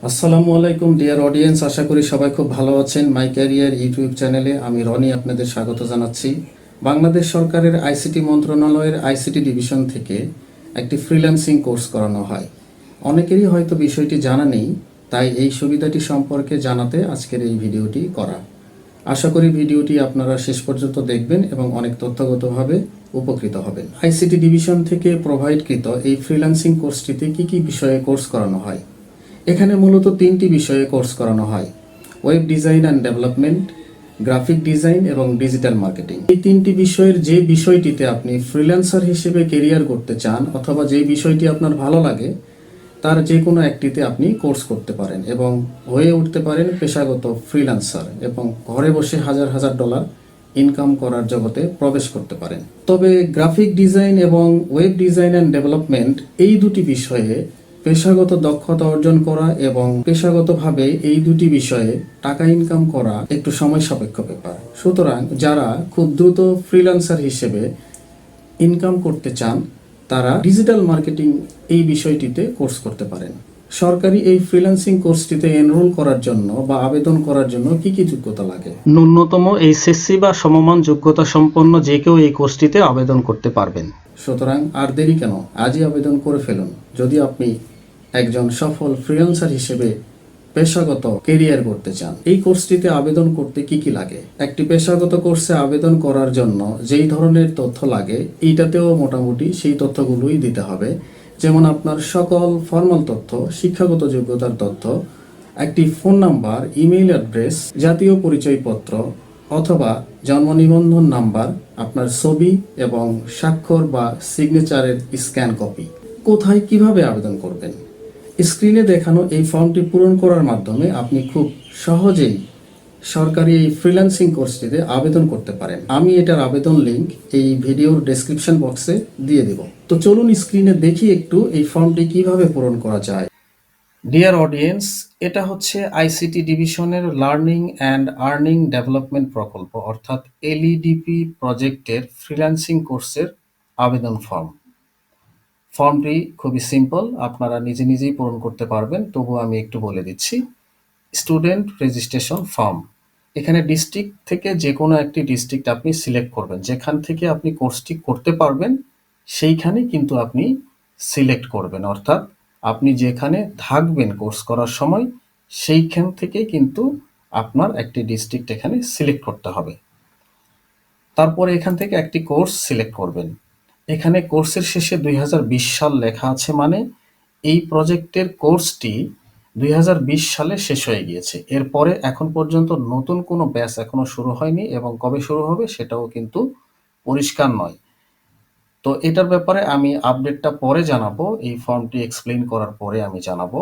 আসসালামু আলাইকুম dear audience, আশা করি সবাই খুব ভালো আছেন। মাই ক্যারিয়ার ইউটিউব চ্যানেলে আমি রনি আপনাদের স্বাগত জানাচ্ছি। বাংলাদেশ সরকারের আইসিটি মন্ত্রণালয়ের আইসিটি ডিভিশন থেকে একটি ফ্রিল্যান্সিং কোর্স করানো হয়। অনেকেরই হয়তো বিষয়টি জানা নেই, তাই এই সুবিধাটি সম্পর্কে জানাতে আজকের এই ভিডিওটি করা। আশা করি ভিডিওটি আপনারা শেষ পর্যন্ত দেখবেন এবং অনেক তথ্যগতভাবে উপকৃত হবেন। আইসিটি ডিভিশন থেকে প্রোভাইডকৃত এই ফ্রিল্যান্সিং কোর্সটিতে কি কি বিষয়ে কোর্স করানো হয়? এখানে মূলত তিনটি বিষয়ে কোর্স করানো হয়: web design and development, graphic design এবং ডিজিটাল মার্কেটিং। এই তিনটি বিষয়ের যে বিষয়টিতে আপনি ফ্রিল্যান্সার হিসেবে কেরিয়ার করতে চান অথবা যে বিষয়টি আপনার ভালো লাগে, তার যে কোনো একটিতে আপনি কোর্স করতে পারেন এবং হয়ে উঠতে পারেন পেশাগত ফ্রিল্যান্সার এবং ঘরে বসে হাজার হাজার ডলার ইনকাম করার জগতে প্রবেশ করতে পারেন। তবে গ্রাফিক ডিজাইন এবং ওয়েব ডিজাইন অ্যান্ড ডেভেলপমেন্ট এই দুটি বিষয়ে পেশাগত দক্ষতা অর্জন করা এবং পেশাগতভাবে এই দুটি বিষয়ে টাকা ইনকাম করা একটু সময় সাপেক্ষ ব্যাপার। সুতরাং যারা খুব দ্রুত ফ্রিল্যান্সার হিসেবে ইনকাম করতে চান, তারা ডিজিটাল মার্কেটিং এই বিষয়টিতে কোর্স করতে পারেন। সরকারি এই ফ্রিল্যান্সিং কোর্সটিতে এনরোল করার জন্য বা আবেদন করার জন্য কি কি যোগ্যতা লাগে? ন্যূনতম এইচএসসি বা সমমান যোগ্যতা সম্পন্ন যে কেউ এই কোর্সটিতে আবেদন করতে পারবেন। সুতরাং আর দেরি কেন, আজই আবেদন করে ফেলুন যদি আপনি একজন সফল ফ্রিল্যান্সার হিসেবে পেশাগত কেরিয়ার করতে চান। এই কোর্সটিতে আবেদন করতে কি কি লাগে? একটি পেশাগত কোর্সে আবেদন করার জন্য যেই ধরনের তথ্য লাগে, এইটাতেও মোটামুটি সেই তথ্যগুলোই দিতে হবে। যেমন আপনার সকল ফর্মাল তথ্য, শিক্ষাগত যোগ্যতার তথ্য, একটি ফোন নাম্বার, ইমেইল অ্যাড্রেস, জাতীয় পরিচয়পত্র অথবা জন্ম নিবন্ধন নাম্বার, আপনার ছবি এবং স্বাক্ষর বা সিগনেচারের স্ক্যান কপি। কোথায় কিভাবে আবেদন করবেন? স্ক্রিনে দেখানো এই ফর্মটি পূরণ করার মাধ্যমে আপনি খুব সহজেই সরকারি এই ফ্রিল্যান্সিং কোর্সটিতে আবেদন করতে পারেন। আমি এটার আবেদন লিংক এই ভিডিওর ডেসক্রিপশন বক্সে দিয়ে দেব। তো চলুন স্ক্রিনে দেখি একটু এই ফর্মটি কিভাবে পূরণ করা যায়। ডিয়ার অডিয়েন্স, এটা হচ্ছে আইসিটি ডিভিশনের লার্নিং অ্যান্ড আর্নিং ডেভেলপমেন্ট প্রকল্প অর্থাৎ এলইডিপি প্রজেক্টের ফ্রিল্যান্সিং কোর্সের আবেদন ফর্ম। ফর্মটি খুবই সিম্পল, আপনারা নিজে নিজেই পূরণ করতে পারবেন, তবু আমি একটু বলে দিচ্ছি। Student registration form. এখানে ডিস্ট্রিক্ট থেকে যে কোনো একটি ডিস্ট্রিক্ট আপনি সিলেক্ট করবেন, যেখান থেকে আপনি কোর্সটি করতে পারবেন সেইখানে কিন্তু আপনি সিলেক্ট করবেন, অর্থাৎ আপনি যেখানে থাকবেন কোর্স করার সময় সেইখান থেকে কিন্তু আপনার একটি ডিস্ট্রিক্ট এখানে সিলেক্ট করতে হবে। তারপরে এখান থেকে একটি কোর্স সিলেক্ট করবেন। এখানে কোর্সের শেষে 2020 সাল লেখা আছে, মানে এই প্রজেক্টের কোর্সটি 2020 সালে শেষ হয়ে গিয়েছে। এরপরে এখন পর্যন্ত নতুন কোনো ব্যাচ এখনো শুরু হয়নি এবং কবে শুরু হবে সেটাও কিন্তু পরিষ্কার নয়। তো এটার ব্যাপারে আমি আপডেটটা পরে জানাবো, এই ফর্মটি এক্সপ্লেইন করার পরে আমি জানাবো।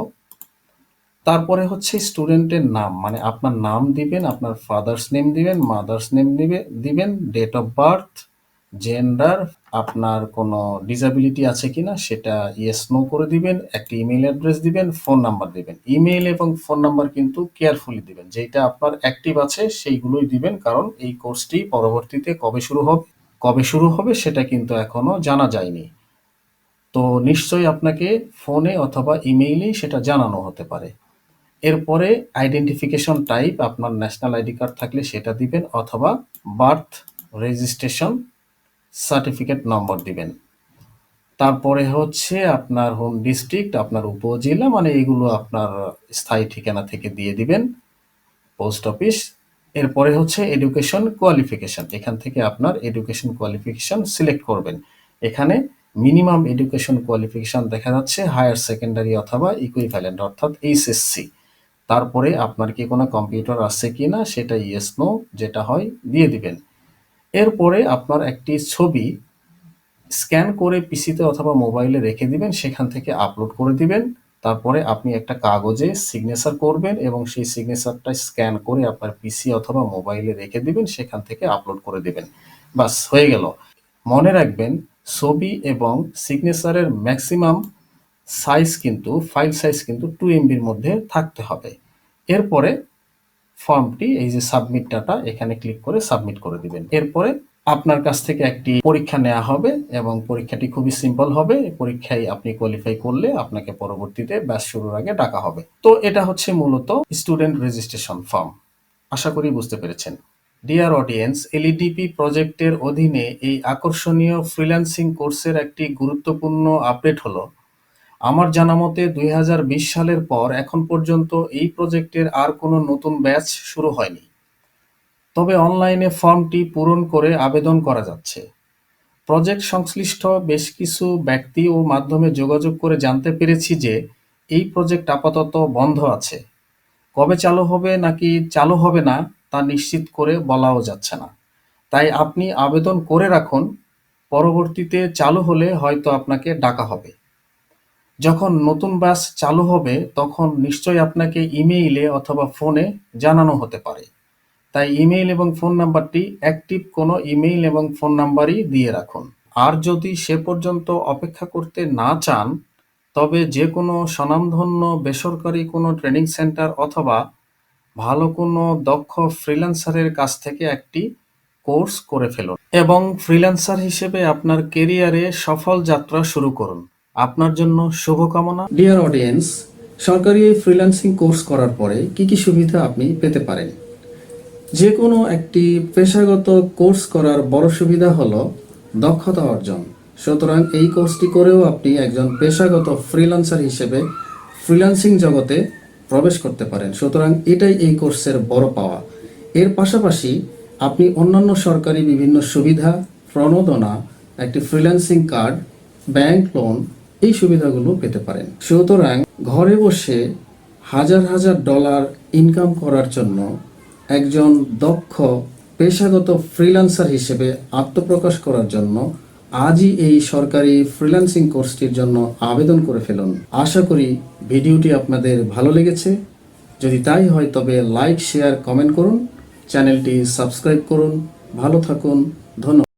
তারপরে হচ্ছে স্টুডেন্টের নাম, মানে আপনার নাম দিবেন, আপনার ফাদার্স নেম দিবেন, মাদার্স নেম দিবেন, ডেট অফ বার্থ, জেন্ডার, আপনার কোনো ডিসএবিলিটি আছে কিনা সেটা ইয়েস নো করে দিবেন, একটি ইমেল অ্যাড্রেস দিবেন, ফোন নাম্বার দিবেন। ইমেল এবং ফোন নাম্বার কিন্তু কেয়ারফুলি দিবেন, যেটা আপনার অ্যাক্টিভ আছে সেইগুলোই দিবেন, কারণ এই কোর্সটি পরবর্তীতে কবে শুরু হবে সেটা কিন্তু এখনো জানা যায়নি। তো নিশ্চয়ই আপনাকে ফোনে অথবা ইমেইলেই সেটা জানানো হতে পারে। এরপরে আইডেন্টিফিকেশন টাইপ, আপনার ন্যাশনাল আইডি কার্ড থাকলে সেটা দিবেন অথবা বার্থ রেজিস্ট্রেশন সার্টিফিকেট নম্বর দিবেন। তারপরে হচ্ছে আপনার হোম ডিস্ট্রিক্ট, আপনার উপজেলা, মানে এগুলো আপনার স্থায়ী ঠিকানা থেকে দিয়ে দিবেন, পোস্ট অফিস। এরপরে হচ্ছে এডুকেশন কোয়ালিফিকেশন, এখান থেকে আপনার এডুকেশন কোয়ালিফিকেশন সিলেক্ট করবেন। এখানে মিনিমাম এডুকেশন কোয়ালিফিকেশন দেখা যাচ্ছে হায়ার সেকেন্ডারি অথবা ইকুইভ্যালেন্ট অর্থাৎ এইচএসসি। তারপরে আপনার কি কোনো কম্পিউটার আছে কিনা সেটা ইয়েস নো যেটা হয় দিয়ে দিবেন। এরপরে আপনার একটি ছবি স্ক্যান করে পিসিতে অথবা মোবাইলে রেখে দিবেন, সেখান থেকে আপলোড করে দিবেন। তারপরে আপনি একটা কাগজে সিগনেচার করবেন এবং সেই সিগনেচারটা স্ক্যান করে আপনার পিসি অথবা মোবাইলে রেখে দিবেন, সেখান থেকে আপলোড করে দিবেন। বাস হয়ে গেল। মনে রাখবেন, ছবি এবং সিগনেচারের ম্যাক্সিমাম সাইজ কিন্তু ফাইল সাইজ কিন্তু 2 MBর মধ্যে থাকতে হবে। এরপরে ফর্মটি এই যে সাবমিট ডাটা, এখানে ক্লিক করে সাবমিট করে দিবেন। এরপরে আপনার কাছ থেকে একটি পরীক্ষা নেওয়া হবে এবং পরীক্ষাটি খুবই সিম্পল হবে। পরীক্ষায় আপনি কোয়ালিফাই করলে আপনাকে পরবর্তীতে ব্যাচ শুরুর আগে ডাকা হবে। তো এটা হচ্ছে মূলত স্টুডেন্ট রেজিস্ট্রেশন ফর্ম। আশা করি বুঝতে পেরেছেন। ডিয়ার অডিয়েন্স, এলইডিপি প্রজেক্টের অধীনে এই আকর্ষণীয় ফ্রিল্যান্সিং কোর্সের একটি গুরুত্বপূর্ণ আপডেট হলো, আমার জানা মতে 2020 সালের পর এখন পর্যন্ত এই প্রজেক্টের আর কোনো নতুন ব্যাচ শুরু হয়নি। তবে অনলাইনে ফর্মটি পূরণ করে আবেদন করা যাচ্ছে। প্রজেক্ট সংশ্লিষ্ট বেশ কিছু ব্যক্তি ও মাধ্যমে যোগাযোগ করে জানতে পেরেছি যে এই প্রজেক্ট আপাতত বন্ধ আছে। কবে চালু হবে নাকি চালু হবে না তা নিশ্চিত করে বলাও যাচ্ছে না। তাই আপনি আবেদন করে রাখুন, পরবর্তীতে চালু হলে হয়তো আপনাকে ডাকা হবে। যখন নতুন ব্যাচ চালু হবে তখন নিশ্চয়ই আপনাকে ইমেইলে অথবা ফোনে জানানো হতে পারে। তাই ইমেইল এবং ফোন নাম্বারটি অ্যাক্টিভ কোনো ইমেইল এবং ফোন নাম্বারই দিয়ে রাখুন। আর যদি সে পর্যন্ত অপেক্ষা করতে না চান, তবে যে কোনো স্বনামধন্য বেসরকারি কোনো ট্রেনিং সেন্টার অথবা ভালো কোনো দক্ষ ফ্রিল্যান্সারের কাছ থেকে একটি কোর্স করে ফেলুন এবং ফ্রিল্যান্সার হিসেবে আপনার কেরিয়ারে সফল যাত্রা শুরু করুন। আপনার জন্য শুভকামনা। ডিয়ার অডিয়েন্স, সরকারি এই ফ্রিল্যান্সিং কোর্স করার পরে কি কি সুবিধা আপনি পেতে পারেন? যে কোনো একটি পেশাগত কোর্স করার বড় সুবিধা হলো দক্ষতা অর্জন। সুতরাং এই কোর্সটি করেও আপনি একজন পেশাগত ফ্রিল্যান্সার হিসেবে ফ্রিল্যান্সিং জগতে প্রবেশ করতে পারেন। সুতরাং এটাই এই কোর্সের বড় পাওয়া। এর পাশাপাশি আপনি অন্যান্য সরকারি বিভিন্ন সুবিধা, প্রণোদনা, একটি ফ্রিল্যান্সিং কার্ড, ব্যাংক লোন, এই সুবিধাগুলো পেতে পারেন। সুতরাং ঘরে বসে হাজার হাজার ডলার ইনকাম করার জন্য একজন দক্ষ পেশাগত ফ্রিল্যান্সার হিসেবে আত্মপ্রকাশ করার জন্য আজই এই সরকারি ফ্রিল্যান্সিং কোর্সটির জন্য আবেদন করে ফেলুন। আশা করি ভিডিওটি আপনাদের ভালো লেগেছে। যদি তাই হয় তবে লাইক, শেয়ার, কমেন্ট করুন, চ্যানেলটি সাবস্ক্রাইব করুন। ভালো থাকুন, ধন্যবাদ।